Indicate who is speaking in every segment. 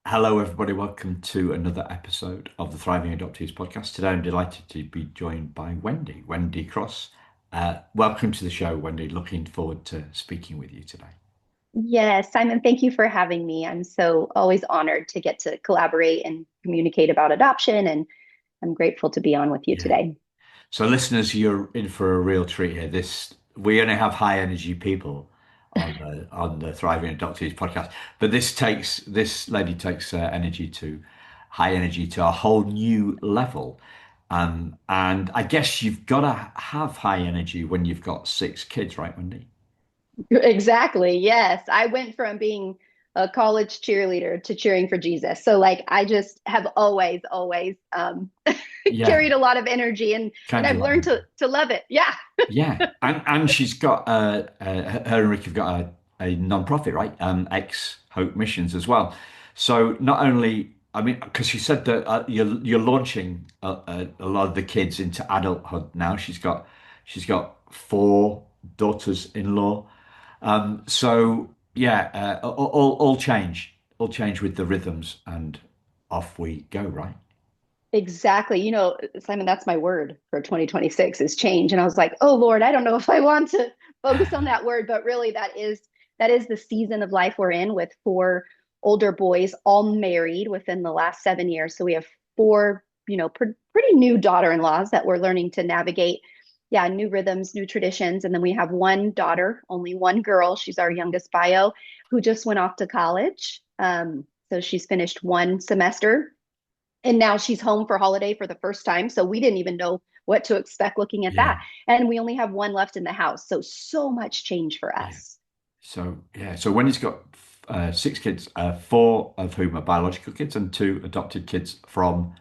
Speaker 1: Hello, everybody. Welcome to another episode of the Thriving Adoptees podcast. Today, I'm delighted to be joined by Wendi Cross. Welcome to the show, Wendi. Looking forward to speaking with you today.
Speaker 2: Yes, Simon, thank you for having me. I'm so always honored to get to collaborate and communicate about adoption, and I'm grateful to be on with you
Speaker 1: Yeah.
Speaker 2: today.
Speaker 1: So, listeners, you're in for a real treat here. We only have high energy people on the Thriving Adoptees podcast, but this lady takes energy to high energy to a whole new level. And I guess you've got to have high energy when you've got six kids, right, Wendy?
Speaker 2: Exactly. Yes. I went from being a college cheerleader to cheering for Jesus. So like I just have always
Speaker 1: Yeah,
Speaker 2: carried a lot of energy and
Speaker 1: carries a
Speaker 2: I've
Speaker 1: lot of
Speaker 2: learned
Speaker 1: energy.
Speaker 2: to love it. Yeah.
Speaker 1: Yeah, and she's got her and Rick have got a non-profit, right? xHope Missions as well. So not only, I mean, because she said that you're launching a lot of the kids into adulthood now. She's got four daughters-in-law. So yeah, all change with the rhythms, and off we go, right?
Speaker 2: Exactly. Simon, that's my word for 2026 is change. And I was like, oh Lord, I don't know if I want to focus on that word, but really that is the season of life we're in with four older boys, all married within the last 7 years. So we have four, pretty new daughter-in-laws that we're learning to navigate. Yeah, new rhythms, new traditions. And then we have one daughter, only one girl. She's our youngest bio, who just went off to college. So she's finished one semester and now she's home for holiday for the first time. So we didn't even know what to expect looking at
Speaker 1: Yeah,
Speaker 2: that. And we only have one left in the house. So much change for
Speaker 1: yeah.
Speaker 2: us.
Speaker 1: So Wendy's got six kids, four of whom are biological kids and two adopted kids from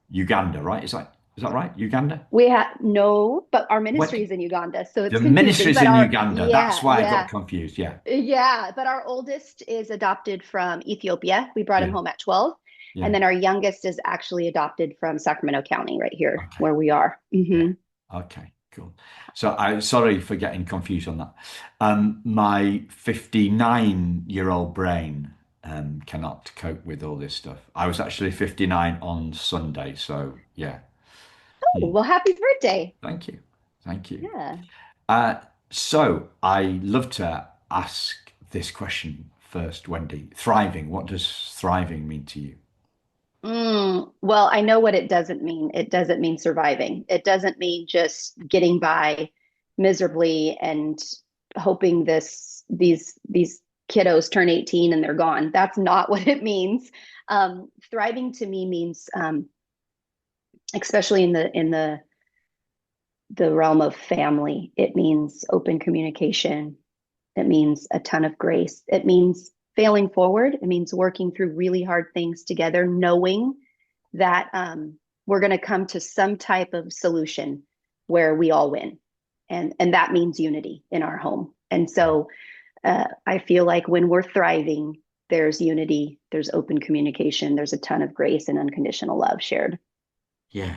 Speaker 1: Uganda, right? Is that right? Uganda?
Speaker 2: We have no, but our ministry
Speaker 1: What?
Speaker 2: is in Uganda. So it's
Speaker 1: The
Speaker 2: confusing.
Speaker 1: ministry's
Speaker 2: But
Speaker 1: in
Speaker 2: our,
Speaker 1: Uganda. That's
Speaker 2: yeah,
Speaker 1: why I got
Speaker 2: yeah,
Speaker 1: confused. Yeah,
Speaker 2: yeah. But our oldest is adopted from Ethiopia. We brought him
Speaker 1: yeah,
Speaker 2: home at 12. And
Speaker 1: yeah.
Speaker 2: then our youngest is actually adopted from Sacramento County, right here
Speaker 1: Okay,
Speaker 2: where we are.
Speaker 1: yeah,
Speaker 2: Hmm.
Speaker 1: okay, cool. So I'm sorry for getting confused on that. My 59-year-old brain cannot cope with all this stuff. I was actually 59 on Sunday, so yeah.
Speaker 2: Oh,
Speaker 1: Hmm.
Speaker 2: well, happy birthday.
Speaker 1: Thank you. Thank you.
Speaker 2: Yeah.
Speaker 1: Uh, so I love to ask this question first, Wendy. Thriving, what does thriving mean to you?
Speaker 2: Well, I know what it doesn't mean. It doesn't mean surviving. It doesn't mean just getting by miserably and hoping these kiddos turn 18 and they're gone. That's not what it means. Thriving to me means, especially in the realm of family, it means open communication. It means a ton of grace. It means failing forward. It means working through really hard things together, knowing that we're going to come to some type of solution where we all win, and that means unity in our home. And so I feel like when we're thriving, there's unity, there's open communication, there's a ton of grace and unconditional love shared.
Speaker 1: Yeah.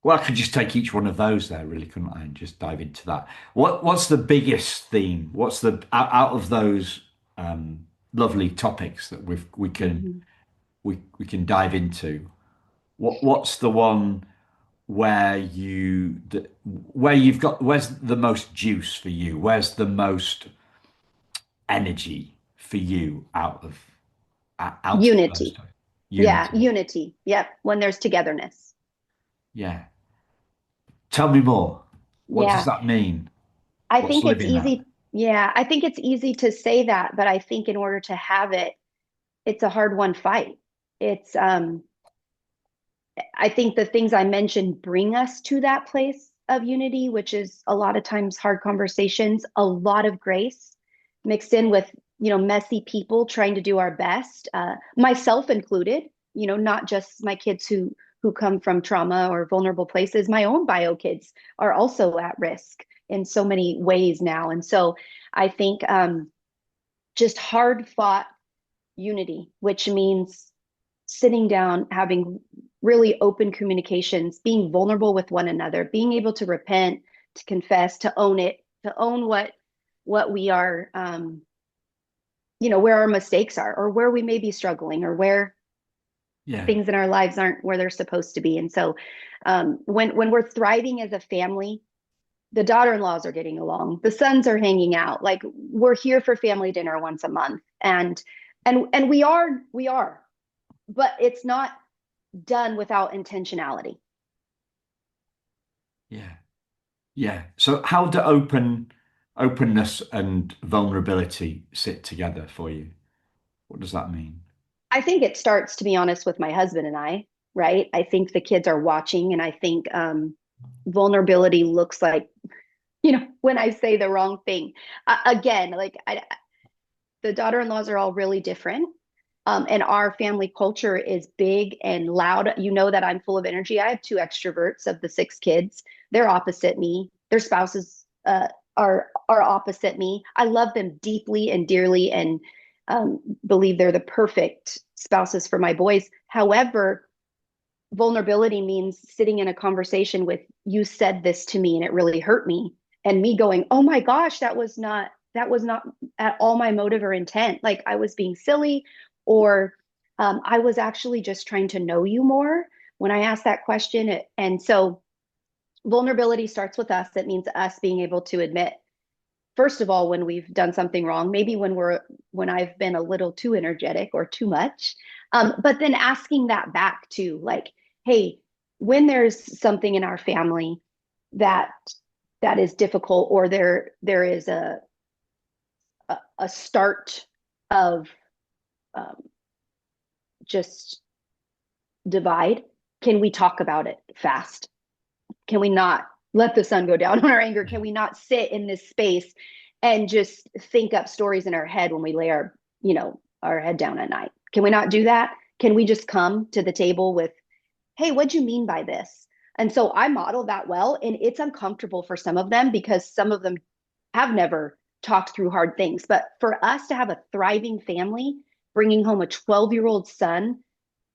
Speaker 1: Well, I could just take each one of those there, really, couldn't I? And just dive into that. What's the biggest theme? What's the out of those lovely topics that we can
Speaker 2: Mhm.
Speaker 1: we can dive into? What's the one where you've got where's the most juice for you? Where's the most energy for you out of those
Speaker 2: Unity.
Speaker 1: two?
Speaker 2: Yeah,
Speaker 1: Unity.
Speaker 2: unity. Yep, when there's togetherness.
Speaker 1: Yeah. Tell me more. What does
Speaker 2: Yeah.
Speaker 1: that mean?
Speaker 2: I
Speaker 1: What's
Speaker 2: think it's
Speaker 1: living that?
Speaker 2: easy. Yeah, I think it's easy to say that, but I think in order to have it, it's a hard won fight. It's I think the things I mentioned bring us to that place of unity, which is a lot of times hard conversations, a lot of grace mixed in with, messy people trying to do our best, myself included, not just my kids who come from trauma or vulnerable places. My own bio kids are also at risk in so many ways now. And so I think just hard fought unity, which means sitting down, having really open communications, being vulnerable with one another, being able to repent, to confess, to own it, to own what we are where our mistakes are, or where we may be struggling, or where
Speaker 1: Yeah.
Speaker 2: things in our lives aren't where they're supposed to be. And so when we're thriving as a family, the daughter-in-laws are getting along, the sons are hanging out, like we're here for family dinner once a month. And we are, but it's not done without intentionality.
Speaker 1: Yeah. Yeah. So how do openness and vulnerability sit together for you? What does that mean?
Speaker 2: I think it starts, to be honest, with my husband and I, right? I think the kids are watching, and I think vulnerability looks like, when I say the wrong thing. Again, like the daughter-in-laws are all really different. And our family culture is big and loud. You know that I'm full of energy. I have two extroverts of the six kids. They're opposite me. Their spouses are opposite me. I love them deeply and dearly, and believe they're the perfect spouses for my boys. However, vulnerability means sitting in a conversation with, you said this to me and it really hurt me, and me going, oh my gosh, that was not at all my motive or intent. Like I was being silly, or I was actually just trying to know you more when I asked that question. And so vulnerability starts with us. It means us being able to admit, first of all, when we've done something wrong, maybe when I've been a little too energetic or too much, but then asking that back to, like, hey, when there's something in our family that that is difficult, or there is a start of um, just divide, can we talk about it fast? Can we not let the sun go down on our anger? Can we not sit in this space and just think up stories in our head when we lay our head down at night? Can we not do that? Can we just come to the table with, hey, what'd you mean by this? And so I model that well, and it's uncomfortable for some of them because some of them have never talked through hard things. But for us to have a thriving family, bringing home a 12-year-old son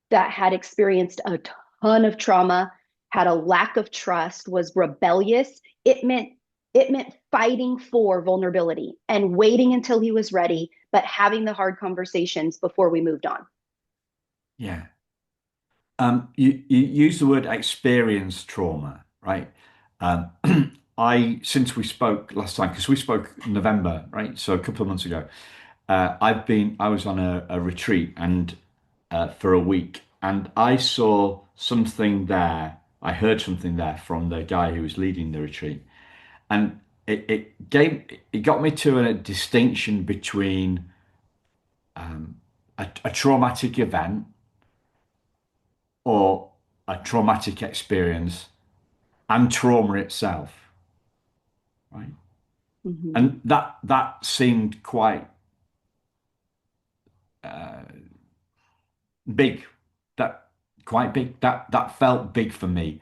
Speaker 2: that had experienced a ton of trauma, had a lack of trust, was rebellious. It meant fighting for vulnerability and waiting until he was ready, but having the hard conversations before we moved on.
Speaker 1: Yeah. You use the word experience trauma, right? Um, since we spoke last time, because we spoke in November, right? So a couple of months ago, I was on a retreat and for a week, and I saw something there. I heard something there from the guy who was leading the retreat, and it got me to a distinction between a traumatic event or a traumatic experience and trauma itself, right?
Speaker 2: Mm-hmm.
Speaker 1: And that seemed quite big. That quite big. That felt big for me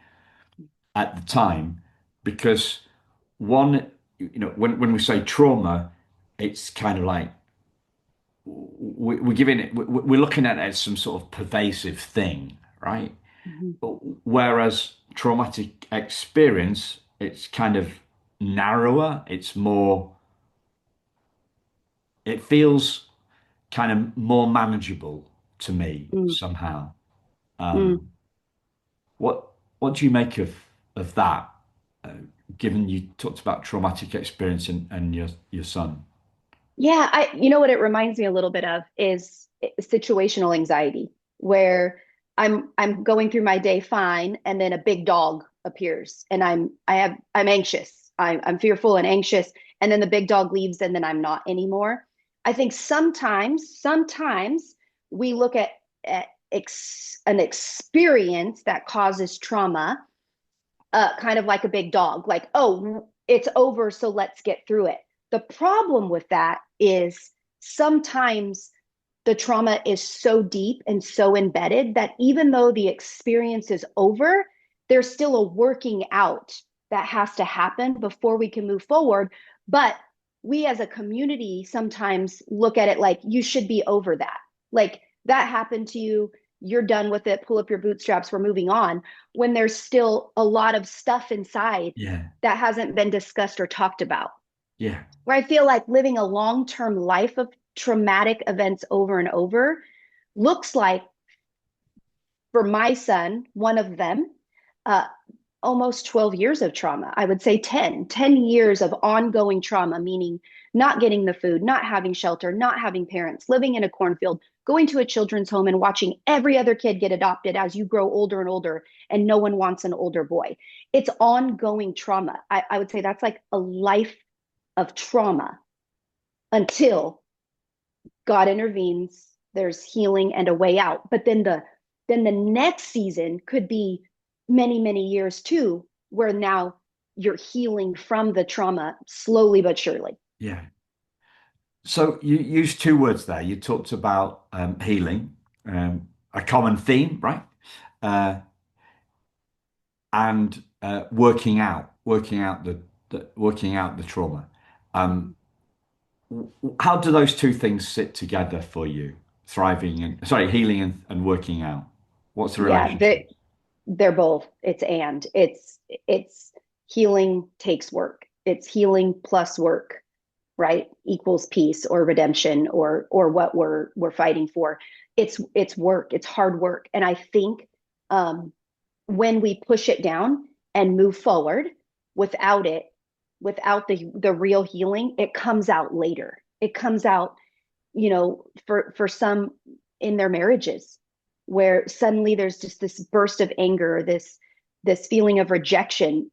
Speaker 1: at the time because one, when we say trauma, it's kind of like we're giving it, we're looking at it as some sort of pervasive thing, right?
Speaker 2: Mm-hmm.
Speaker 1: Whereas traumatic experience, it's kind of narrower. It's more, it feels kind of more manageable to me
Speaker 2: Mm-hmm.
Speaker 1: somehow. Um, what do you make of that? Uh, Given you talked about traumatic experience and your son.
Speaker 2: Yeah, you know what it reminds me a little bit of is situational anxiety, where I'm going through my day fine, and then a big dog appears, and I'm anxious. I'm fearful and anxious, and then the big dog leaves, and then I'm not anymore. I think sometimes we look at an experience that causes trauma, kind of like a big dog, like, oh, it's over, so let's get through it. The problem with that is sometimes the trauma is so deep and so embedded that even though the experience is over, there's still a working out that has to happen before we can move forward. But we as a community sometimes look at it like, you should be over that. Like, that happened to you, you're done with it, pull up your bootstraps, we're moving on, when there's still a lot of stuff inside
Speaker 1: Yeah,
Speaker 2: that hasn't been discussed or talked about.
Speaker 1: yeah,
Speaker 2: Where I feel like living a long term life of traumatic events over and over looks like, for my son, one of them, uh, almost 12 years of trauma. I would say 10 years of ongoing trauma, meaning not getting the food, not having shelter, not having parents, living in a cornfield, going to a children's home and watching every other kid get adopted as you grow older and older, and no one wants an older boy. It's ongoing trauma. I would say that's like a life of trauma until God intervenes, there's healing and a way out. But then the next season could be many, many years too, where now you're healing from the trauma slowly but surely.
Speaker 1: Yeah. So you used two words there. You talked about healing, a common theme, right? Uh, and working out the trauma. Um, how do those two things sit together for you? Thriving and sorry, healing and working out. What's the
Speaker 2: Yeah,
Speaker 1: relationship?
Speaker 2: they're both. It's healing takes work. It's healing plus work, right? Equals peace or redemption or what we're fighting for. It's work. It's hard work. And I think um, when we push it down and move forward without it, without the real healing, it comes out later. It comes out, for some in their marriages, where suddenly there's just this burst of anger, this feeling of rejection,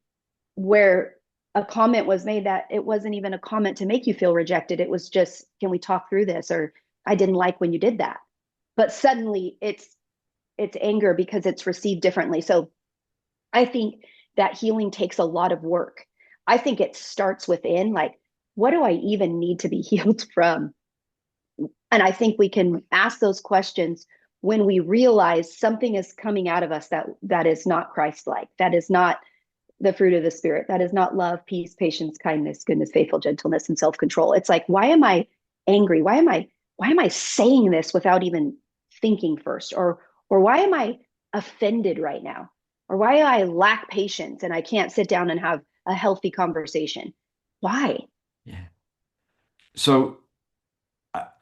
Speaker 2: where a comment was made that it wasn't even a comment to make you feel rejected. It was just, can we talk through this? Or I didn't like when you did that. But suddenly it's anger because it's received differently. So I think that healing takes a lot of work. I think it starts within, like, what do I even need to be healed from? And I think we can ask those questions when we realize something is coming out of us that is not Christ-like, that is not the fruit of the spirit, that is not love, peace, patience, kindness, goodness, faithful, gentleness, and self-control. It's like, why am I angry? Why am I saying this without even thinking first? Or why am I offended right now? Or why do I lack patience and I can't sit down and have a healthy conversation? Why?
Speaker 1: Yeah. So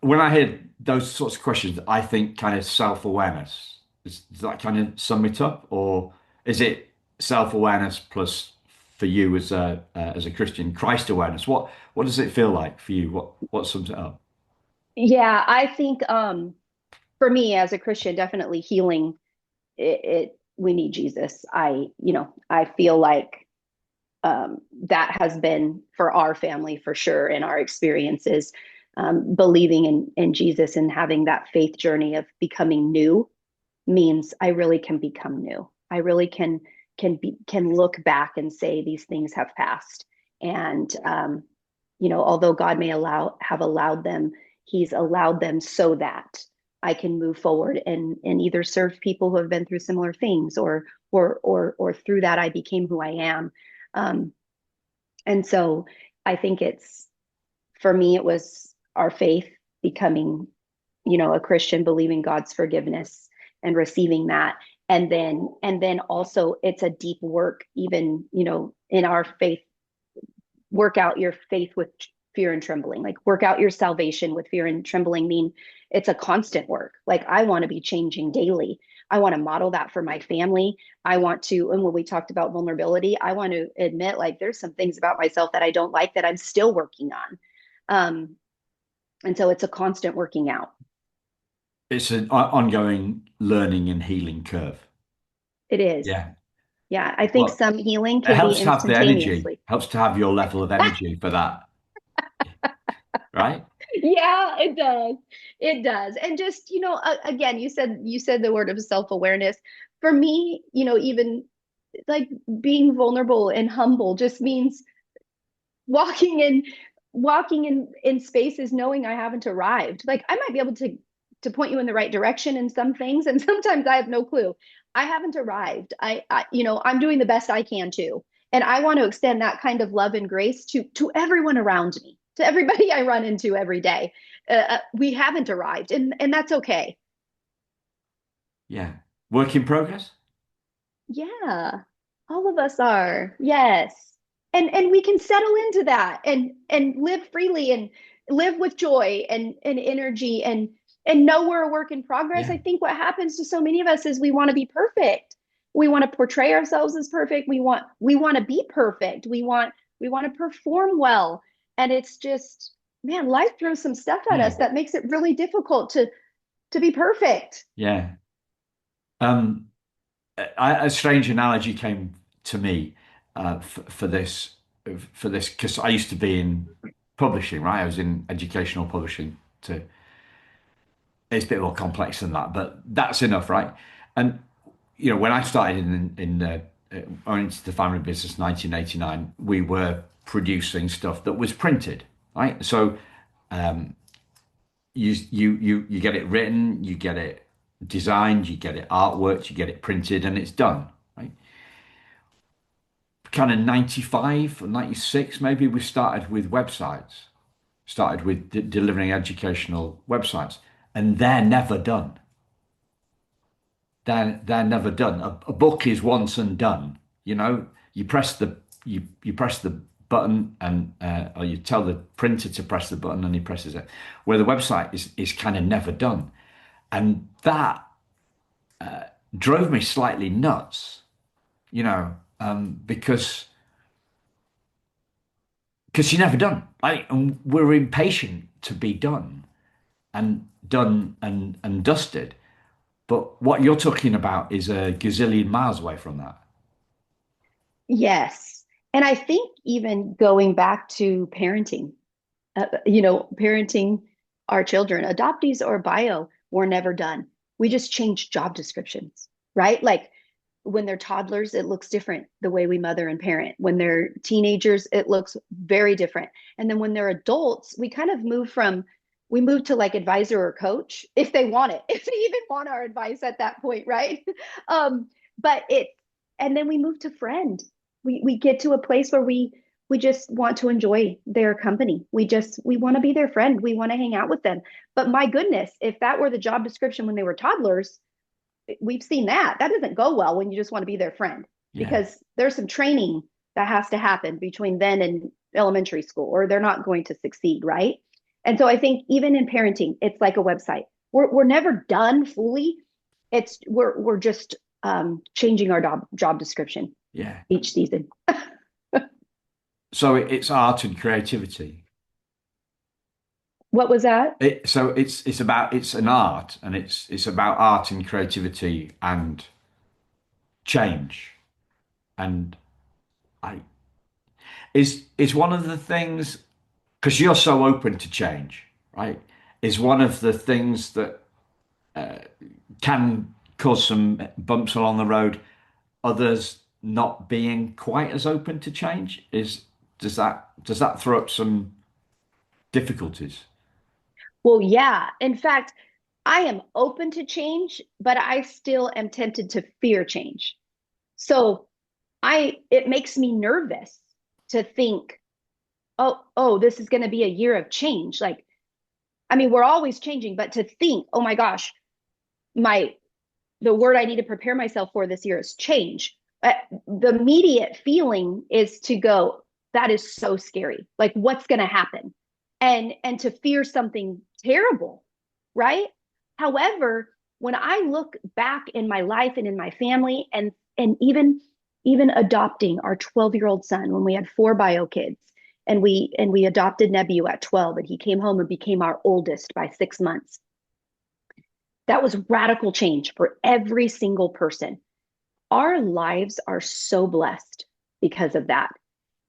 Speaker 1: when I hear those sorts of questions, I think kind of self-awareness. Does that kind of sum it up, or is it self-awareness plus for you as a Christian, Christ awareness? What does it feel like for you? What sums it up?
Speaker 2: Yeah, I think for me as a Christian, definitely healing it we need Jesus. I feel like that has been for our family for sure in our experiences, believing in Jesus and having that faith journey of becoming new means I really can become new. I really can look back and say these things have passed. And although God may have allowed them, He's allowed them so that I can move forward and either serve people who have been through similar things, or through that I became who I am. Um, and so I think it's, for me, it was our faith becoming, a Christian, believing God's forgiveness and receiving that. And then also it's a deep work, even, in our faith, work out your faith with fear and trembling, like work out your salvation with fear and trembling, mean it's a constant work. Like, I want to be changing daily. I want to model that for my family. I want to, and when we talked about vulnerability, I want to admit, like, there's some things about myself that I don't like that I'm still working on. And so it's a constant working out.
Speaker 1: It's an ongoing learning and healing curve.
Speaker 2: It is.
Speaker 1: Yeah.
Speaker 2: Yeah. I think
Speaker 1: Well,
Speaker 2: some healing
Speaker 1: it
Speaker 2: can be
Speaker 1: helps to have the energy,
Speaker 2: instantaneously.
Speaker 1: helps to have your level of energy for that, right?
Speaker 2: Yeah, it does. It does. And just, again, you said the word of self-awareness. For me, even like being vulnerable and humble just means walking in walking in spaces knowing I haven't arrived. Like, I might be able to point you in the right direction in some things, and sometimes I have no clue. I haven't arrived. I'm doing the best I can too. And I want to extend that kind of love and grace to everyone around me, to everybody I run into every day. We haven't arrived, and that's okay.
Speaker 1: Yeah. Work in progress?
Speaker 2: Yeah, all of us are. Yes. And we can settle into that and live freely. And live with joy and energy and know we're a work in progress.
Speaker 1: Yeah.
Speaker 2: I think what happens to so many of us is we want to be perfect. We want to portray ourselves as perfect. We want to be perfect. We want to perform well. And it's just, man, life throws some stuff at
Speaker 1: Yeah.
Speaker 2: us that makes it really difficult to be perfect.
Speaker 1: Yeah. Um, a strange analogy came to me for this because I used to be in publishing, right? I was in educational publishing. To It's a bit more complex than that, but that's enough, right? And when I started I went into the family business in 1989, we were producing stuff that was printed, right? So you get it written, you get it designed, you get it artwork, you get it printed, and it's done, right? Kind of 95 or 96, maybe we started with websites, started with delivering educational websites, and they're never done. They're never done. A book is once and done. You press you press the button and or you tell the printer to press the button and he presses it. Where the website is kind of never done, and that drove me slightly nuts. Because you're never done. And we're impatient to be done and dusted. But what you're talking about is a gazillion miles away from that.
Speaker 2: Yes. And I think even going back to parenting, parenting our children, adoptees or bio, were never done. We just changed job descriptions, right? Like when they're toddlers, it looks different the way we mother and parent. When they're teenagers, it looks very different. And then when they're adults, we move to like advisor or coach if they want it, if they even want our advice at that point, right? um, but it, and then we move to friend. We get to a place where we just want to enjoy their company. We want to be their friend. We want to hang out with them. But my goodness, if that were the job description when they were toddlers, we've seen that. That doesn't go well when you just want to be their friend
Speaker 1: Yeah.
Speaker 2: because there's some training that has to happen between then and elementary school, or they're not going to succeed, right? And so I think even in parenting, it's like a website. We're never done fully. We're just changing our job description
Speaker 1: Yeah.
Speaker 2: each season.
Speaker 1: So it's art and creativity.
Speaker 2: What was that?
Speaker 1: It's an art and it's about art and creativity and change. And I is one of the things, because you're so open to change, right? Is one of the things that can cause some bumps along the road, others not being quite as open to change. Is Does that throw up some difficulties?
Speaker 2: Well, yeah. In fact, I am open to change, but I still am tempted to fear change. So it makes me nervous to think, oh, this is going to be a year of change. Like, I mean, we're always changing, but to think, oh my gosh, my the word I need to prepare myself for this year is change. The immediate feeling is to go, that is so scary. Like, what's going to happen? And to fear something terrible, right? However, when I look back in my life and in my family, and even adopting our 12-year-old son when we had four bio kids, and we adopted Nebu at 12, and he came home and became our oldest by 6 months. That was radical change for every single person. Our lives are so blessed because of that.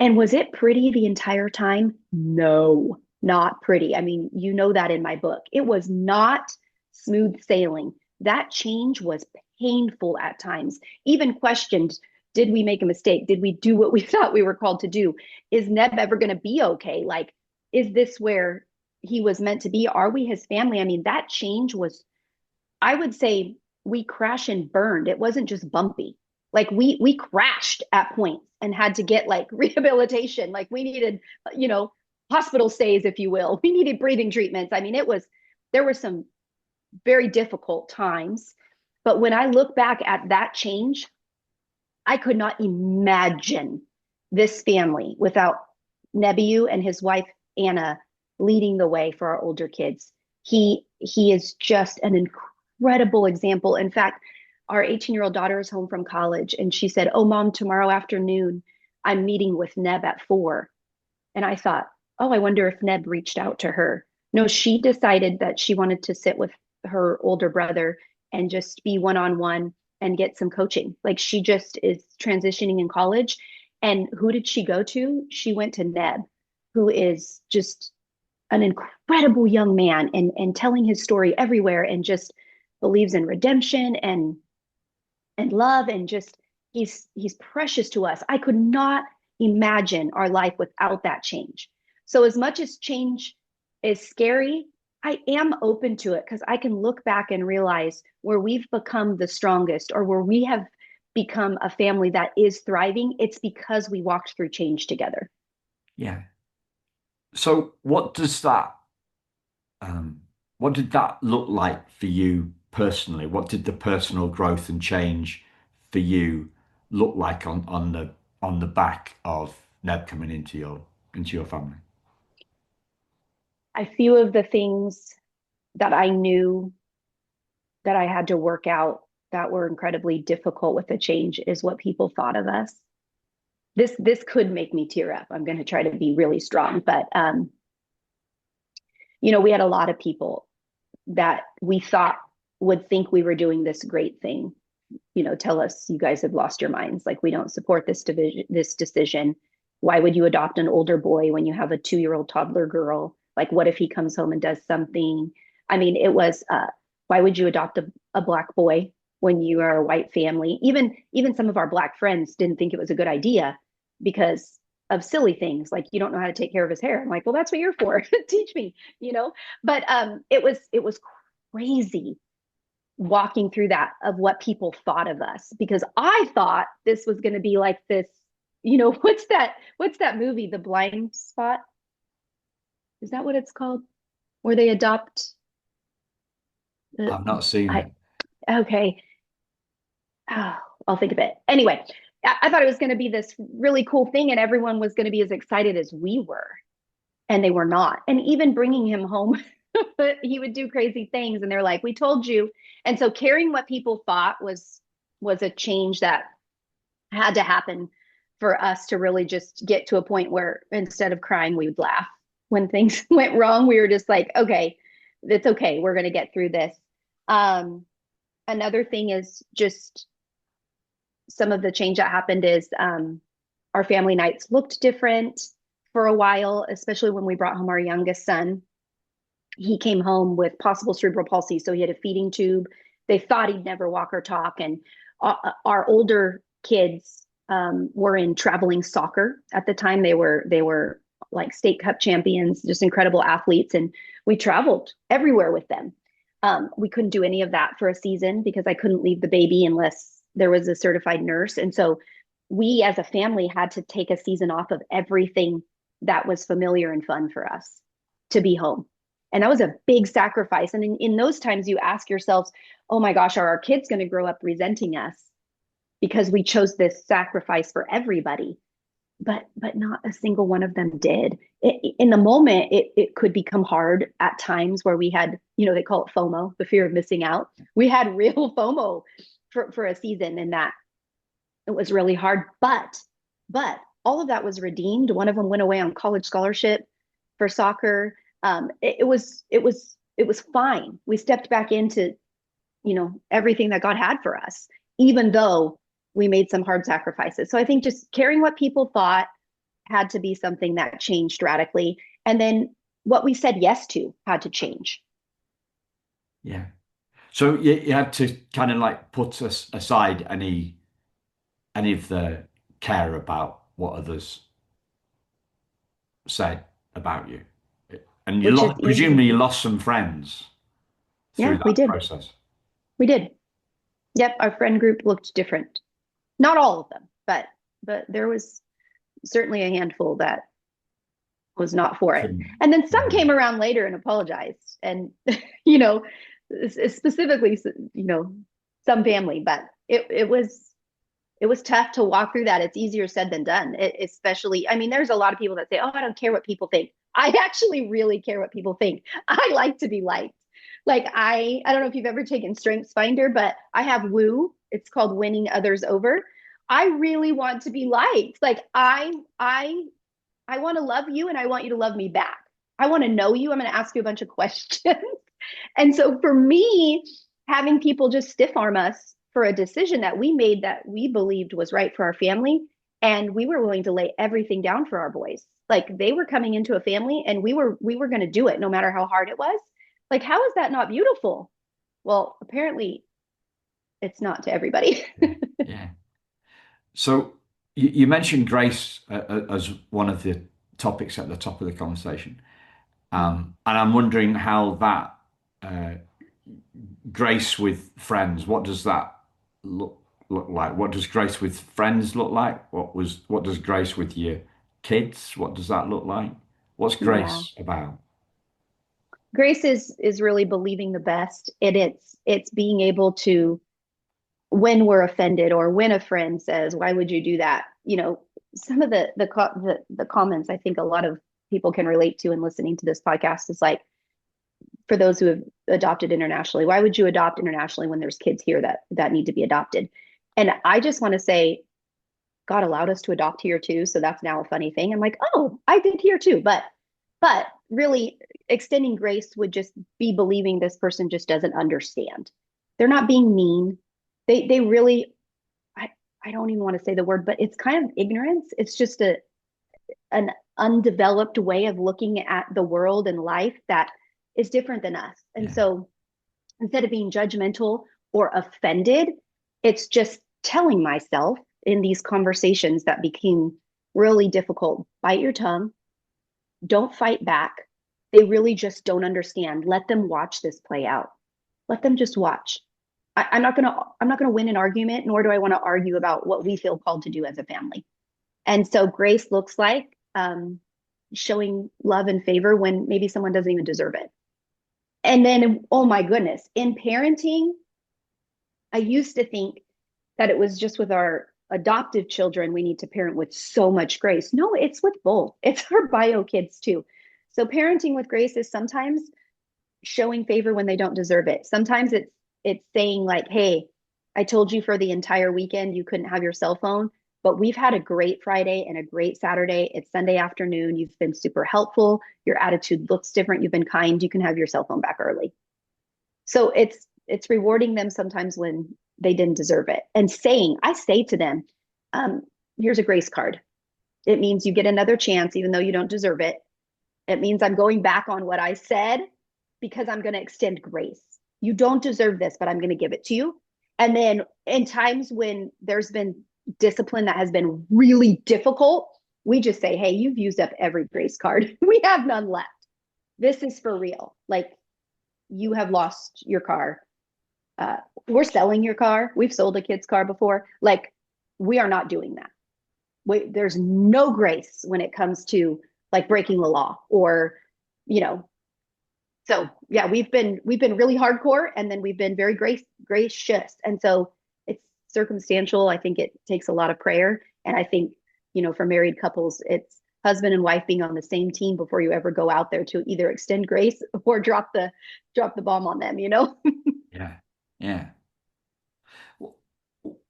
Speaker 2: And was it pretty the entire time? No, not pretty. I mean, you know that in my book. It was not smooth sailing. That change was painful at times, even questioned. Did we make a mistake? Did we do what we thought we were called to do? Is Neb ever going to be okay? Like, is this where he was meant to be? Are we his family? I mean, that change was, I would say, we crash and burned. It wasn't just bumpy. Like we crashed at points and had to get like rehabilitation. Like we needed, you know, hospital stays, if you will. We needed breathing treatments. I mean, there were some very difficult times. But when I look back at that change, I could not imagine this family without Nebiu and his wife Anna leading the way for our older kids. He is just an incredible example. In fact, our 18-year-old daughter is home from college and she said, "Oh, mom, tomorrow afternoon I'm meeting with Neb at 4." And I thought, "Oh, I wonder if Neb reached out to her." No, she decided that she wanted to sit with her older brother and just be one-on-one and get some coaching. Like she just is transitioning in college. And who did she go to? She went to Neb, who is just an incredible young man and telling his story everywhere and just believes in redemption and love and just he's precious to us. I could not imagine our life without that change. So as much as change is scary, I am open to it because I can look back and realize where we've become the strongest or where we have become a family that is thriving, it's because we walked through change together.
Speaker 1: Yeah. So um, what did that look like for you personally? What did the personal growth and change for you look like on the back of Neb coming into your family?
Speaker 2: A few of the things that I knew that I had to work out that were incredibly difficult with the change is what people thought of us. This could make me tear up. I'm going to try to be really strong, but we had a lot of people that we thought would think we were doing this great thing. Tell us you guys have lost your minds. Like we don't support this decision. Why would you adopt an older boy when you have a 2-year-old toddler girl? Like what if he comes home and does something? I mean, it was why would you adopt a black boy when you are a white family? Even some of our black friends didn't think it was a good idea because of silly things like you don't know how to take care of his hair. I'm like, well, that's what you're for. Teach me. But it was crazy walking through that of what people thought of us because I thought this was going to be like this, what's that movie, The Blind Spot? Is that what it's called? Where they adopt the
Speaker 1: I've not seen
Speaker 2: I
Speaker 1: it.
Speaker 2: okay. Oh, I'll think of it. Anyway, I thought it was going to be this really cool thing and everyone was going to be as excited as we were. And they were not. And even bringing him home, he would do crazy things. And they're like, "We told you." And so caring what people thought was a change that had to happen for us to really just get to a point where instead of crying, we would laugh. When things went wrong, we were just like, okay, it's okay. We're going to get through this. Um, Another thing is just some of the change that happened is our family nights looked different for a while, especially when we brought home our youngest son. He came home with possible cerebral palsy, so he had a feeding tube. They thought he'd never walk or talk, and our older kids were in traveling soccer at the time. They were like state cup champions, just incredible athletes, and we traveled everywhere with them. We couldn't do any of that for a season because I couldn't leave the baby unless there was a certified nurse. And so we as a family had to take a season off of everything that was familiar and fun for us to be home. And that was a big sacrifice. And in those times, you ask yourselves, oh my gosh, are our kids going to grow up resenting us because we chose this sacrifice for everybody? But not a single one of them did. In the moment, it could become hard at times where we had, they call it FOMO, the fear of missing out. We had real FOMO for a season, and that it was really hard. But all of that was redeemed. One of them went away on college scholarship for soccer. It was fine. We stepped back into everything that God had for us, even though we made some hard sacrifices. So I think just caring what people thought had to be something that changed radically. And then what we said yes to had to change.
Speaker 1: Yeah. So you had to kind of like put aside any of the care about what others said about you. And
Speaker 2: Which is
Speaker 1: presumably
Speaker 2: easy.
Speaker 1: you lost some friends through
Speaker 2: Yeah, we
Speaker 1: that
Speaker 2: did.
Speaker 1: process.
Speaker 2: We did. Yep, our friend group looked different. Not all of them, but there was certainly a handful that was not for it.
Speaker 1: Couldn't.
Speaker 2: And then some
Speaker 1: Yeah.
Speaker 2: came around later and apologized, and you know, specifically, some family, but it was. It was tough to walk through that. It's easier said than done. Especially, I mean, there's a lot of people that say, "Oh, I don't care what people think." I actually really care what people think. I like to be liked. Like I don't know if you've ever taken Strengths Finder, but I have Woo. It's called Winning Others Over. I really want to be liked. Like I want to love you and I want you to love me back. I want to know you. I'm going to ask you a bunch of questions. And so for me, having people just stiff arm us for a decision that we made that we believed was right for our family, and we were willing to lay everything down for our boys. Like they were coming into a family and we were going to do it no matter how hard it was. Like how is that not beautiful? Well, apparently it's not to everybody.
Speaker 1: Yeah. Yeah. So you mentioned grace as one of the topics at the top of the conversation. And I'm wondering how that uh, grace with friends, what does that look look like? What does grace with friends look like? What does grace with your kids? What does that look like? What's
Speaker 2: Yeah.
Speaker 1: grace about?
Speaker 2: Grace is really believing the best. It's being able to, when we're offended or when a friend says, "Why would you do that?" Some of the comments I think a lot of people can relate to in listening to this podcast is like, for those who have adopted internationally, why would you adopt internationally when there's kids here that need to be adopted? And I just want to say, God allowed us to adopt here too, so that's now a funny thing. I'm like, oh, I did here too, but really, extending grace would just be believing this person just doesn't understand. They're not being mean. They really, I I don't even want to say the word, but it's kind of ignorance. It's just an undeveloped way of looking at the world and life that is different than us. And
Speaker 1: Yeah,
Speaker 2: so instead of being judgmental or offended, it's just telling myself in these conversations that became really difficult, bite your tongue, don't fight back. They really just don't understand. Let them watch this play out. Let them just watch. I'm not gonna win an argument, nor do I want to argue about what we feel called to do as a family. And so grace looks like showing love and favor when maybe someone doesn't even deserve it. And then, oh my goodness, in parenting, I used to think that it was just with our adoptive children we need to parent with so much grace. No, it's with both. It's our bio kids too. So parenting with grace is sometimes showing favor when they don't deserve it. Sometimes it's saying like, "Hey, I told you for the entire weekend you couldn't have your cell phone, but we've had a great Friday and a great Saturday. It's Sunday afternoon. You've been super helpful. Your attitude looks different. You've been kind. You can have your cell phone back early." So it's rewarding them sometimes when they didn't deserve it. And I say to them, um, here's a grace card. It means you get another chance, even though you don't deserve it. It means I'm going back on what I said because I'm going to extend grace. You don't deserve this, but I'm going to give it to you. And then in times when there's been discipline that has been really difficult, we just say, "Hey, you've used up every grace card. We have none left. This is for real. Like you have lost your car. Uh, we're selling your car. We've sold a kid's car before. Like we are not doing that. There's no grace when it comes to like breaking the law or, you know, so yeah, we've been really hardcore and then we've been very gracious. And so it's circumstantial. I think it takes a lot of prayer. And I think, for married couples, it's husband and wife being on the same team before you ever go out there to either extend grace or drop the bomb on them.
Speaker 1: yeah, yeah. Well,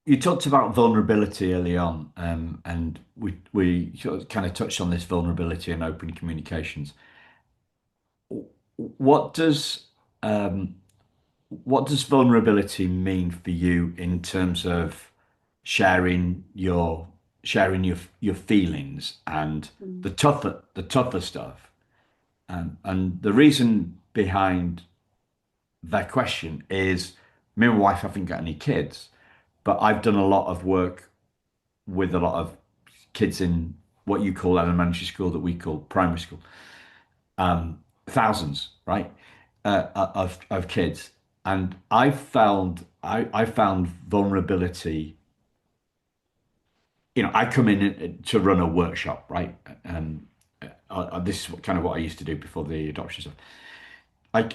Speaker 1: you talked about vulnerability early on, and we sort of kind of touched on this vulnerability and open communications. What does um, what does vulnerability mean for you in terms of sharing your feelings and
Speaker 2: Mm.
Speaker 1: the tougher stuff? And the reason behind that question is me and my wife haven't got any kids, but I've done a lot of work with a lot of kids in what you call elementary school that we call primary school. Thousands, right, of kids, and I found vulnerability. I come in to run a workshop, right? This is kind of what I used to do before the adoption stuff.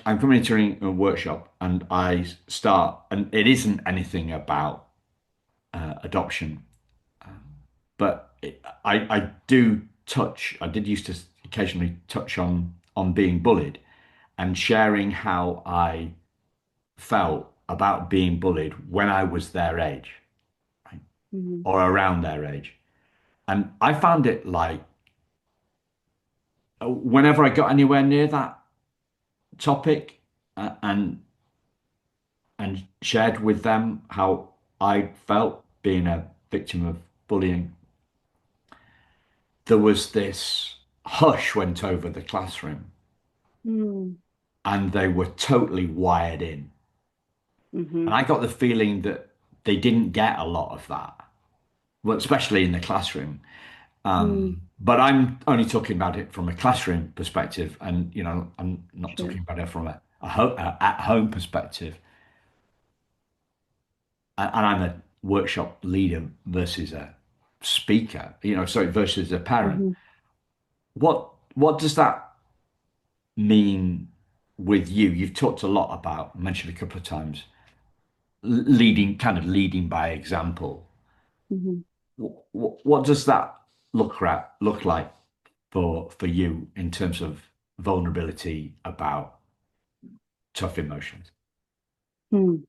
Speaker 1: I'm coming into a workshop and I start, and it isn't anything about adoption. Um, but I did used to occasionally touch on being bullied and sharing how I felt about being bullied when I was their age, right?
Speaker 2: Mhm.
Speaker 1: Or around their age. And I found it like whenever I got anywhere near that topic and shared with them how I felt being a victim of bullying, there was this hush went over the classroom
Speaker 2: Mm.
Speaker 1: and they were totally wired in. And
Speaker 2: Mhm.
Speaker 1: I got the feeling that they didn't get a lot of that, well, especially in the classroom.
Speaker 2: Mm.
Speaker 1: But I'm only talking about it from a classroom perspective, and I'm not
Speaker 2: Sure.
Speaker 1: talking about it from a at-home perspective. And I'm a workshop leader versus a speaker, sorry, versus a parent.
Speaker 2: Mhm.
Speaker 1: What does that mean with you? You've talked a lot about, mentioned a couple of times, leading by example.
Speaker 2: Mhm.
Speaker 1: What does that look like for you in terms of vulnerability about tough emotions?
Speaker 2: Hmm.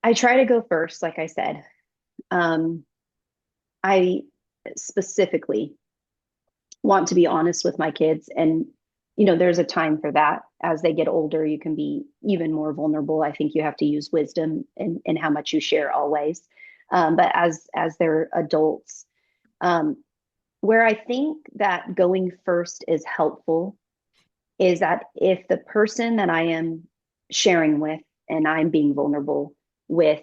Speaker 2: I try to go first, like I said. Um, I specifically want to be honest with my kids, and there's a time for that. As they get older, you can be even more vulnerable. I think you have to use wisdom in how much you share always. But as they're adults, um, where I think that going first is helpful is that if the person that I am sharing with and I'm being vulnerable with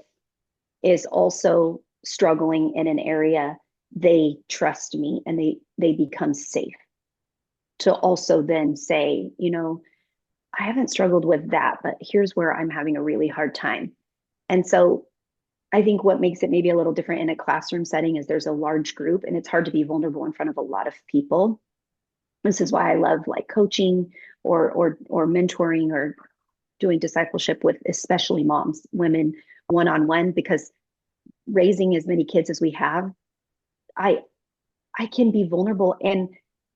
Speaker 2: is also struggling in an area, they trust me and they become safe to also then say, I haven't struggled with that, but here's where I'm having a really hard time. And so I think what makes it maybe a little different in a classroom setting is there's a large group and it's hard to be vulnerable in front of a lot of people. This is why I love like coaching or mentoring or doing discipleship with especially moms, women one on one, because raising as many kids as we have, I I can be vulnerable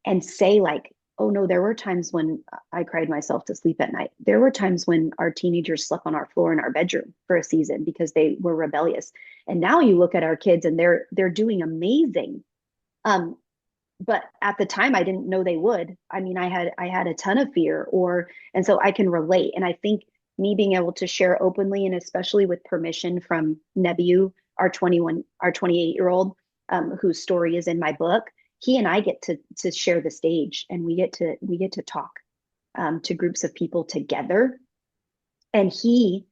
Speaker 2: and say like, oh no, there were times when I cried myself to sleep at night. There were times when our teenagers slept on our floor in our bedroom for a season because they were rebellious. And now you look at our kids and they're doing amazing. Um, but at the time I didn't know they would. I mean, I had a ton of fear and so I can relate. And I think me being able to share openly and especially with permission from Nebiu, our 28-year-old, whose story is in my book, he and I get to share the stage and we get to talk to groups of people together. And he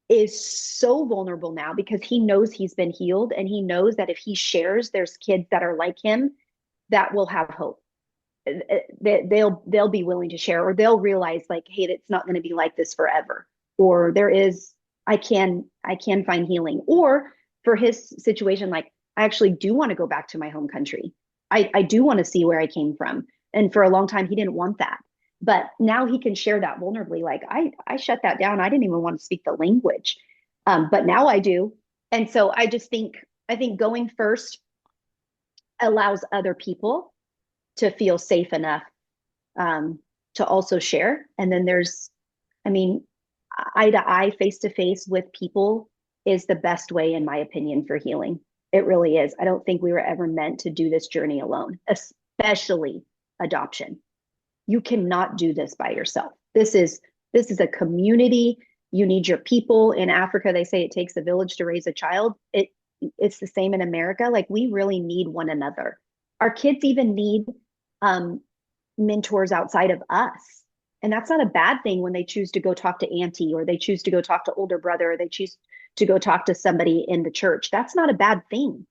Speaker 2: is so vulnerable now because he knows he's been healed and he knows that if he shares, there's kids that are like him that will have hope. They'll be willing to share, or they'll realize like, hey, it's not going to be like this forever, or there is, I can find healing. Or for his situation, like, I actually do want to go back to my home country. I do want to see where I came from. And for a long time he didn't want that, but now he can share that vulnerably. Like, I shut that down. I didn't even want to speak the language, but now I do. And so I think going first allows other people to feel safe enough um, to also share. And then I mean, eye to eye, face to face with people is the best way, in my opinion, for healing. It really is. I don't think we were ever meant to do this journey alone, especially adoption. You cannot do this by yourself. This is a community. You need your people. In Africa, they say it takes a village to raise a child. It's the same in America. Like, we really need one another. Our kids even need um, mentors outside of us. And that's not a bad thing when they choose to go talk to auntie, or they choose to go talk to older brother, or they choose to go talk to somebody in the church. That's not a bad thing.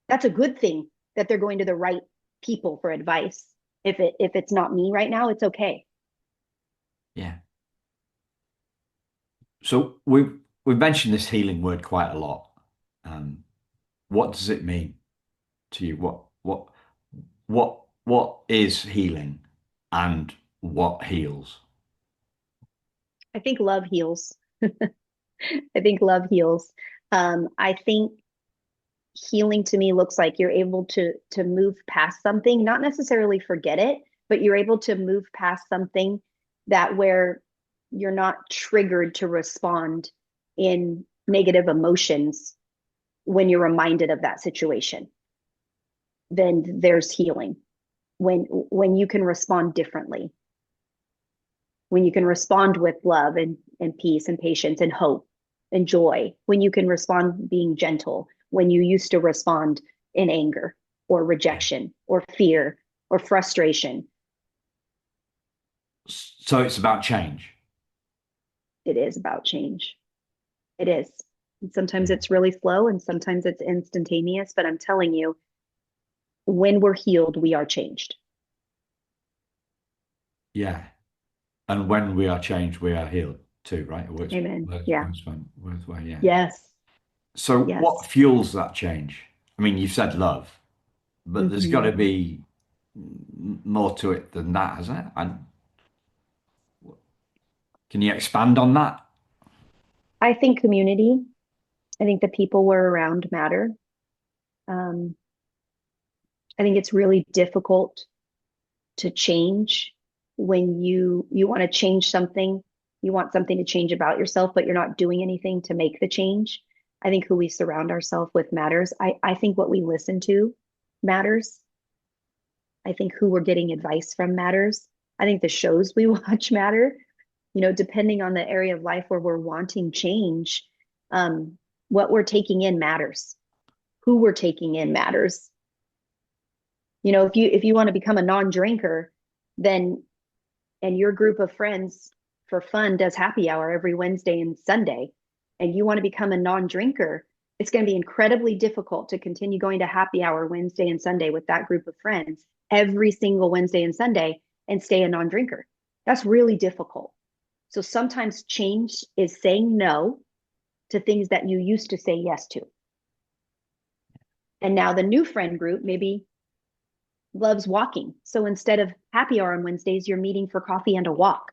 Speaker 2: That's a good thing that they're going to the right people for advice. If it's not me right now, it's okay.
Speaker 1: Yeah. So we've mentioned this healing word quite a lot. Um, what does it mean to you? What is healing and what heals?
Speaker 2: I think love heals. I think love heals. I think healing to me looks like you're able to move past something, not necessarily forget it, but you're able to move past something that where you're not triggered to respond in negative emotions when you're reminded of that situation. Then there's healing when you can respond differently, when you can respond with love and peace and patience and hope and joy, when you can respond being gentle, when you used to respond in anger or
Speaker 1: Yeah.
Speaker 2: rejection or fear or frustration.
Speaker 1: So it's about change.
Speaker 2: It is about change. It is. And sometimes
Speaker 1: Yeah.
Speaker 2: it's really slow and sometimes it's instantaneous, but I'm telling you, when we're healed, we are changed.
Speaker 1: Yeah. And when we are changed, we are healed too, right?
Speaker 2: Amen. Yeah.
Speaker 1: Words way, yeah.
Speaker 2: Yes.
Speaker 1: So what
Speaker 2: Yes.
Speaker 1: fuels that change? I mean, you've said love, but there's got
Speaker 2: Hmm.
Speaker 1: to be more to it than that, hasn't it? And can you expand on that?
Speaker 2: I think community, I think the people we're around matter. Um, I think it's really difficult to change when you want to change something, you want something to change about yourself, but you're not doing anything to make the change. I think who we surround ourselves with matters. I think what we listen to matters. I think who we're getting advice from matters. I think the shows we watch matter. Depending on the area of life where we're wanting change, um, what we're taking in matters. Who we're taking in matters. If you want to become a non-drinker, then and your group of friends for fun does happy hour every Wednesday and Sunday, and you want to become a non-drinker, it's going to be incredibly difficult to continue going to happy hour Wednesday and Sunday with that group of friends every single Wednesday and Sunday and stay a non-drinker. That's really difficult. So sometimes change is saying no to things that you used to say yes to. And now the new friend group maybe loves walking. So instead of happy hour on Wednesdays, you're meeting for coffee and a walk,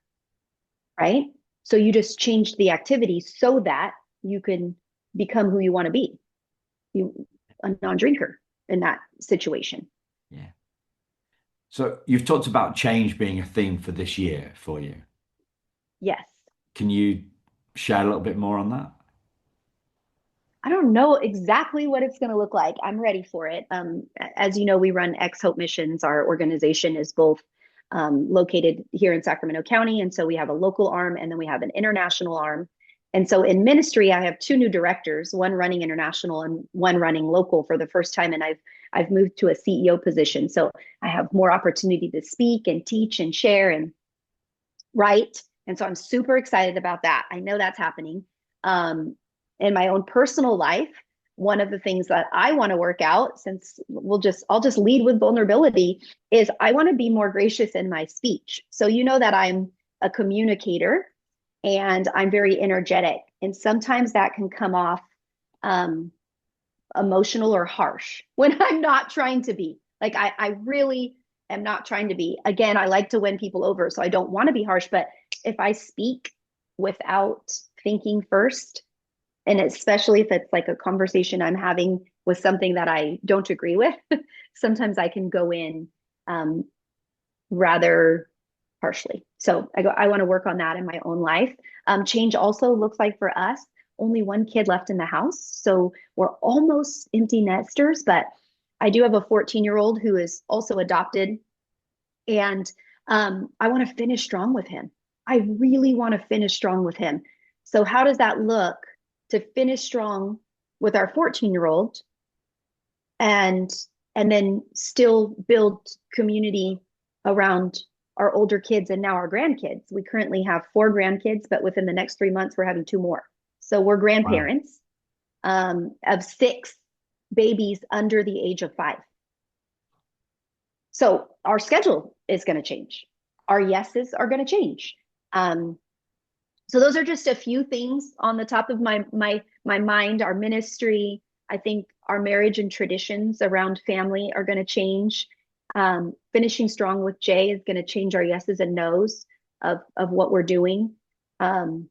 Speaker 2: right? So you just changed the activity so that you can become who you want to be, you a non-drinker in that situation.
Speaker 1: Yeah. So you've talked about change being a theme for this year for you.
Speaker 2: Yes.
Speaker 1: Can you share a little bit more on that?
Speaker 2: I don't know exactly what it's going to look like. I'm ready for it. As you know, we run xHope Missions. Our organization is both located here in Sacramento County, and so we have a local arm, and then we have an international arm. And so in ministry, I have two new directors, one running international and one running local for the first time. And I've moved to a CEO position, so I have more opportunity to speak and teach and share and write. And so I'm super excited about that. I know that's happening. Um, in my own personal life, one of the things that I want to work out, since I'll just lead with vulnerability, is I want to be more gracious in my speech. So you know that I'm a communicator and I'm very energetic. And sometimes that can come off um, emotional or harsh when I'm not trying to be. Like I really am not trying to be. Again, I like to win people over, so I don't want to be harsh. But if I speak without thinking first, and especially if it's like a conversation I'm having with something that I don't agree with, sometimes I can go in um, rather harshly. So I want to work on that in my own life. Change also looks like for us, only one kid left in the house. So we're almost empty nesters, but I do have a 14-year-old who is also adopted. And I want to finish strong with him. I really want to finish strong with him. So how does that look to finish strong with our 14-year-old and and then still build community around our older kids and now our grandkids. We currently have four grandkids, but within the next 3 months, we're having two more. So we're
Speaker 1: Wow.
Speaker 2: grandparents of six babies under the age of 5. So our schedule is going to change. Our yeses are going to change. Um, so those are just a few things on the top of my mind. Our ministry, I think our marriage and traditions around family are going to change. Finishing strong with Jay is going to change our yeses and nos of what we're doing. Um,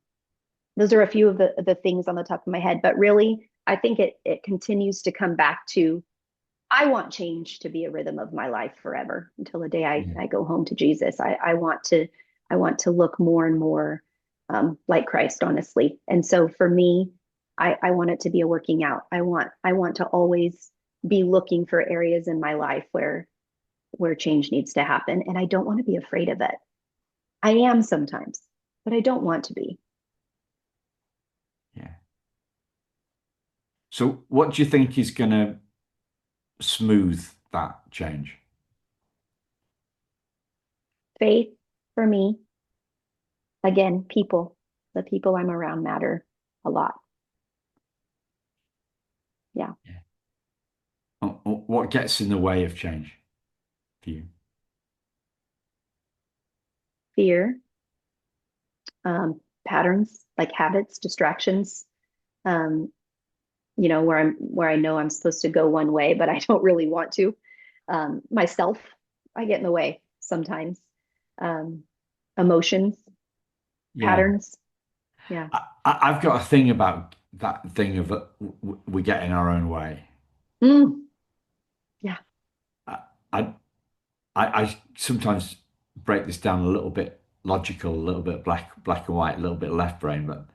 Speaker 2: those are a few of the things on the top of my head. But really, I think it continues to come back to, I want change to be a rhythm of my life forever until the day
Speaker 1: Yeah.
Speaker 2: I go home to Jesus. I want to look more and more like Christ, honestly. And so for me, I want it to be a working out. I want to always be looking for areas in my life where change needs to happen. And I don't want to be afraid of it. I am sometimes, but I don't want to be.
Speaker 1: Yeah. So what do you think is going to smooth that change?
Speaker 2: Faith for me, again, people, the people I'm around matter a lot. Yeah.
Speaker 1: Yeah. What gets in the way of change for you?
Speaker 2: Fear, patterns like habits, distractions, um, where I know I'm supposed to go one way, but I don't really want to. Myself, I get in the way sometimes. Um, Emotions,
Speaker 1: Yeah.
Speaker 2: patterns. Yeah.
Speaker 1: I've got a thing about that thing of we get in our own way.
Speaker 2: Mm, yeah.
Speaker 1: I, I I sometimes break this down a little bit logical, a little bit black and white, a little bit left brain. But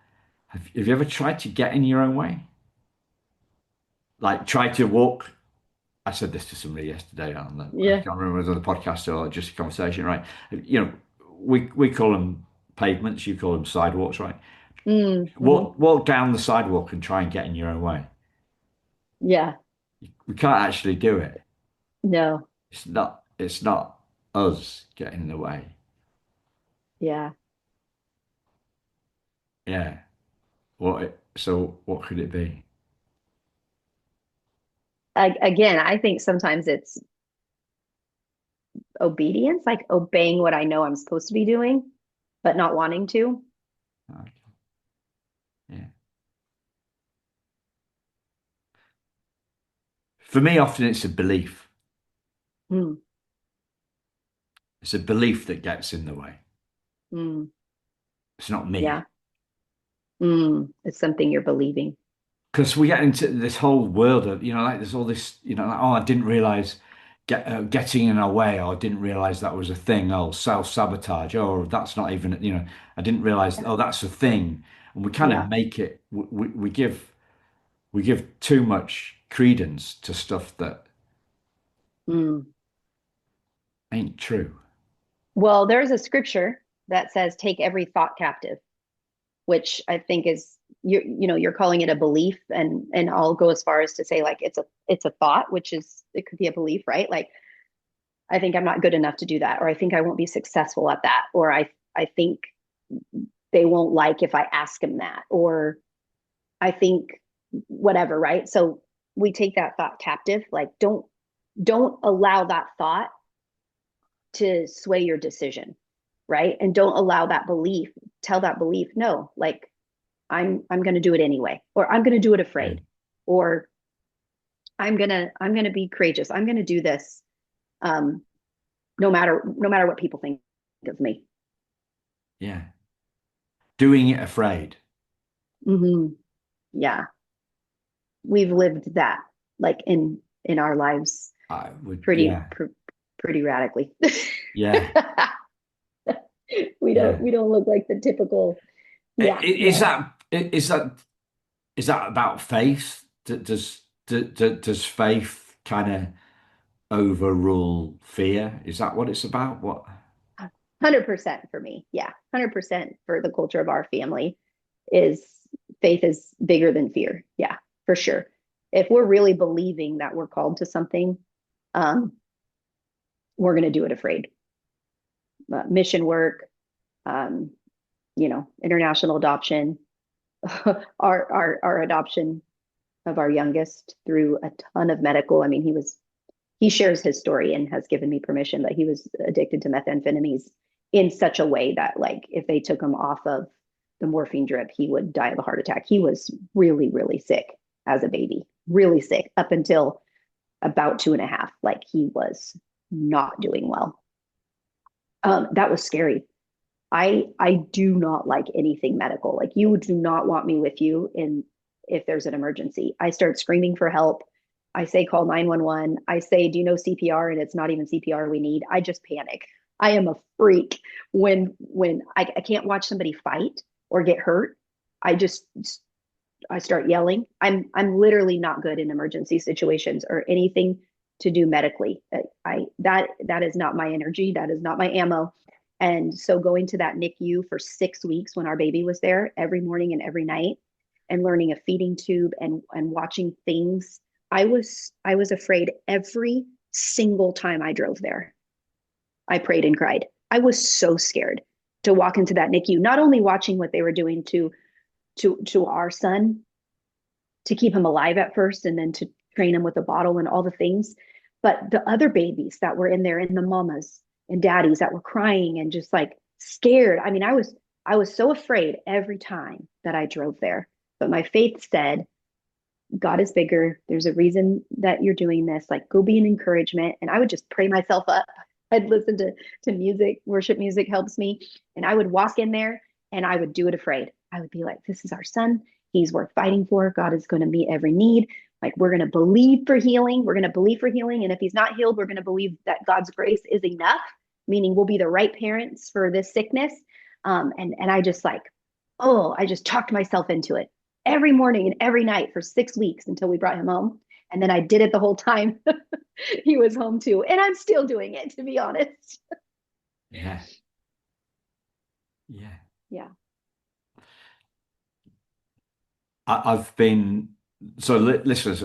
Speaker 1: have you ever tried to get in your own way? Like try to walk. I said this to somebody yesterday on I
Speaker 2: Yeah.
Speaker 1: can't remember if it was on the podcast or just a conversation, right? You know, we call them pavements, you call them sidewalks, right?
Speaker 2: Hmm.
Speaker 1: Walk down the sidewalk and try and get in your own way.
Speaker 2: Yeah.
Speaker 1: We can't actually do it.
Speaker 2: No.
Speaker 1: It's not us getting in the way.
Speaker 2: Yeah.
Speaker 1: Yeah. So what could it be?
Speaker 2: Again, I think sometimes it's obedience, like obeying what I know I'm supposed to be doing, but not wanting to.
Speaker 1: Okay. Yeah. For me, often it's a belief.
Speaker 2: Mm,
Speaker 1: It's a belief that gets in the way.
Speaker 2: mm,
Speaker 1: It's not me.
Speaker 2: yeah. It's something you're believing.
Speaker 1: Because we get into this whole world of, like there's all this, like, oh, I didn't realize getting in our way, or I didn't realize that was a thing. Oh, self-sabotage. Oh, that's not even, I didn't realize,
Speaker 2: Yeah.
Speaker 1: oh, that's a thing. And we kind of
Speaker 2: Yeah.
Speaker 1: make it, we give too much credence to stuff that
Speaker 2: Mm.
Speaker 1: ain't true.
Speaker 2: Well, there's a scripture that says, take every thought captive, which I think is you're calling it a belief, and I'll go as far as to say like it's a thought, which is it could be a belief, right? Like I think I'm not good enough to do that, or I think I won't be successful at that, or I think they won't like if I ask them that, or I think whatever, right? So we take that thought captive. Like don't allow that thought to sway your decision, right? And don't allow that belief, tell that belief, no, like I'm going to do it anyway, or I'm going to do it
Speaker 1: Yeah.
Speaker 2: afraid, or I'm going to be courageous. I'm going to do this um no matter what people think of me.
Speaker 1: Yeah. Doing it afraid.
Speaker 2: Mm-hmm. Yeah. We've lived that like in our lives
Speaker 1: I would,
Speaker 2: pretty
Speaker 1: yeah.
Speaker 2: pretty radically.
Speaker 1: Yeah. Yeah.
Speaker 2: We don't look like the typical.
Speaker 1: I-
Speaker 2: Yeah,
Speaker 1: Is
Speaker 2: no.
Speaker 1: that is that is that about faith? Does faith kind of overrule fear? Is that what it's about? What?
Speaker 2: 100% for me. Yeah. 100% for the culture of our family is faith is bigger than fear. Yeah, for sure. If we're really believing that we're called to something, um, we're going to do it afraid. Mission work, um, international adoption, our adoption of our youngest through a ton of medical. I mean, he shares his story and has given me permission, but he was addicted to methamphetamines in such a way that like if they took him off of the morphine drip, he would die of a heart attack. He was really, really sick as a baby, really sick up until about 2.5. Like he was not doing well. That was scary. I do not like anything medical. Like you do not want me with you in if there's an emergency. I start screaming for help. I say call 911. I say, do you know CPR? And it's not even CPR we need. I just panic. I am a freak when I can't watch somebody fight or get hurt. I just I start yelling. I'm literally not good in emergency situations or anything to do medically. That is not my energy. That is not my ammo. And so going to that NICU for 6 weeks when our baby was there every morning and every night and learning a feeding tube and watching things, I was afraid every single time I drove there. I prayed and cried. I was so scared to walk into that NICU, not only watching what they were doing to our son to keep him alive at first and then to train him with a bottle and all the things, but the other babies that were in there and the mamas and daddies that were crying and just like scared. I mean, I was so afraid every time that I drove there. But my faith said, God is bigger. There's a reason that you're doing this. Like, go be an encouragement. And I would just pray myself up. I'd listen to music. Worship music helps me. And I would walk in there and I would do it afraid. I would be like, this is our son. He's worth fighting for. God is going to meet every need. Like, we're going to believe for healing. We're going to believe for healing. And if he's not healed, we're going to believe that God's grace is enough, meaning we'll be the right parents for this sickness. And I just like, oh, I just talked myself into it every morning and every night for 6 weeks until we brought him home. And then I did it the whole time he was home too. And I'm still doing it, to be honest.
Speaker 1: Yeah. Yeah.
Speaker 2: Yeah.
Speaker 1: I've been, so listeners,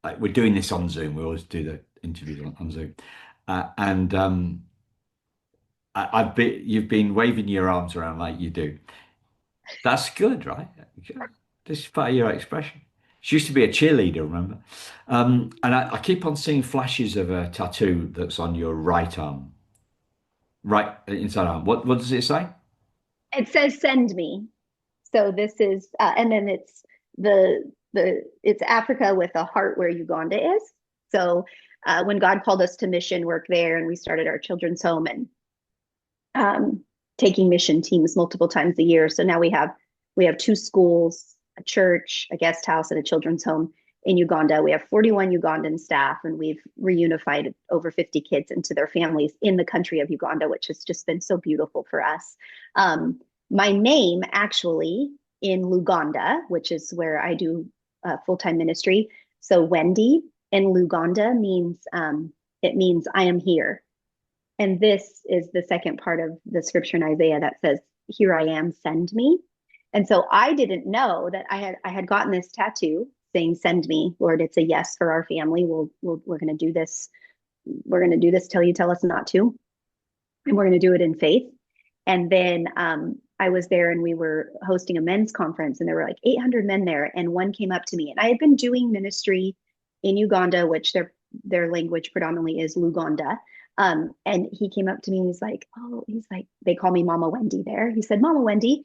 Speaker 1: like we're doing this on Zoom. We always do the interviews on Zoom. And you've been waving your arms around like you do. That's good, right? This is part of your expression. She used to be a cheerleader, remember? And I keep on seeing flashes of a tattoo that's on your right arm, right inside arm. What does it say?
Speaker 2: It says send me. So this is and then it's it's Africa with a heart where Uganda is. So when God called us to mission work there and we started our children's home and taking mission teams multiple times a year. So now we have two schools, a church, a guest house, and a children's home in Uganda. We have 41 Ugandan staff, and we've reunified over 50 kids into their families in the country of Uganda, which has just been so beautiful for us. My name actually in Luganda, which is where I do full-time ministry. So Wendi in Luganda means it means I am here. And this is the second part of the scripture in Isaiah that says, here I am, send me. And so I didn't know that I had gotten this tattoo saying, send me, Lord, it's a yes for our family. We're going to do this. We're going to do this till you tell us not to. And we're going to do it in faith. And then I was there and we were hosting a men's conference and there were like 800 men there. And one came up to me and I had been doing ministry in Uganda, which their language predominantly is Luganda. And he came up to me and he's like, they call me Mama Wendi there. He said, Mama Wendi,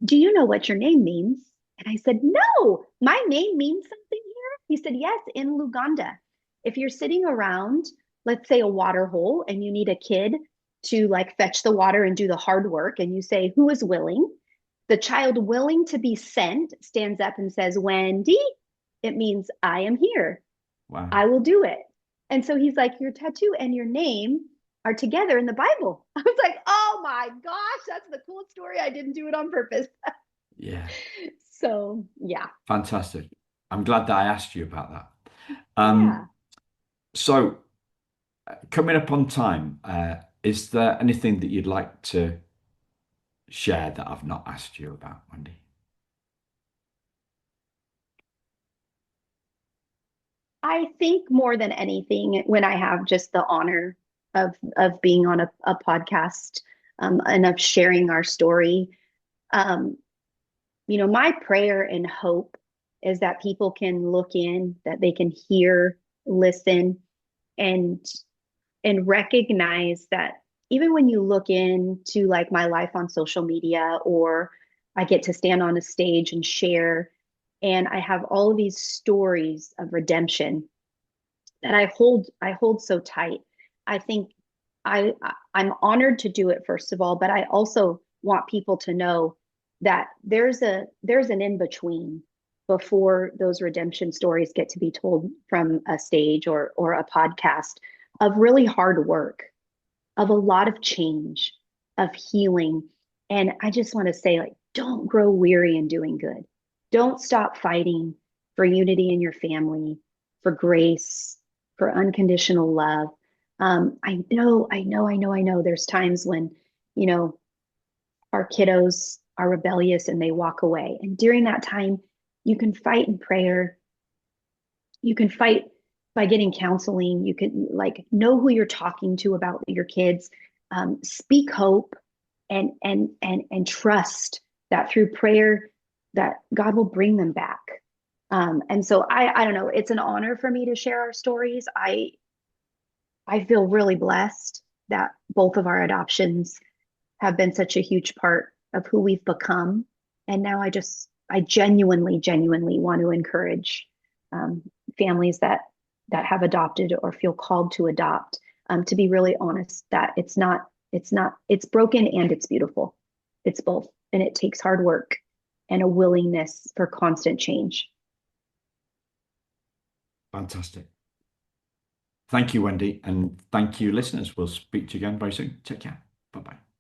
Speaker 2: do you know what your name means? And I said, no, my name means something here. He said, yes, in Luganda. If you're sitting around, let's say a water hole, and you need a kid to like fetch the water and do the hard work, and you say, who is willing? The child willing to be sent stands up and says, Wendy, it means I am here.
Speaker 1: Wow.
Speaker 2: I will do it. And so he's like, your tattoo and your name are together in the Bible. I was like, oh my gosh, that's the coolest story. I didn't do it on purpose.
Speaker 1: Yeah.
Speaker 2: So, yeah.
Speaker 1: Fantastic. I'm glad that I asked you about that.
Speaker 2: Yeah.
Speaker 1: So, coming up on time, is there anything that you'd like to share that I've not asked you about, Wendy?
Speaker 2: I think more than anything, when I have just the honor of being on a podcast and of sharing our story, um, my prayer and hope is that people can look in, that they can hear, listen, and recognize that even when you look into like my life on social media, or I get to stand on a stage and share, and I have all of these stories of redemption that I hold so tight. I think I'm honored to do it, first of all, but I also want people to know that there's an in between before those redemption stories get to be told from a stage or a podcast, of really hard work, of a lot of change, of healing. And I just want to say, like, don't grow weary in doing good. Don't stop fighting for unity in your family, for grace, for unconditional love. I know there's times when, you know, our kiddos are rebellious and they walk away. And during that time, you can fight in prayer. You can fight by getting counseling. You can, like, know who you're talking to about your kids. Speak hope and trust that through prayer that God will bring them back. And so I don't know. It's an honor for me to share our stories. I feel really blessed that both of our adoptions have been such a huge part of who we've become. And now I genuinely want to encourage families that have adopted or feel called to adopt, to be really honest, that it's broken and it's beautiful. It's both. And it takes hard work and a willingness for constant change.
Speaker 1: Fantastic. Thank you, Wendy, and thank you, listeners. We'll speak to you again very soon. Take care. Bye bye.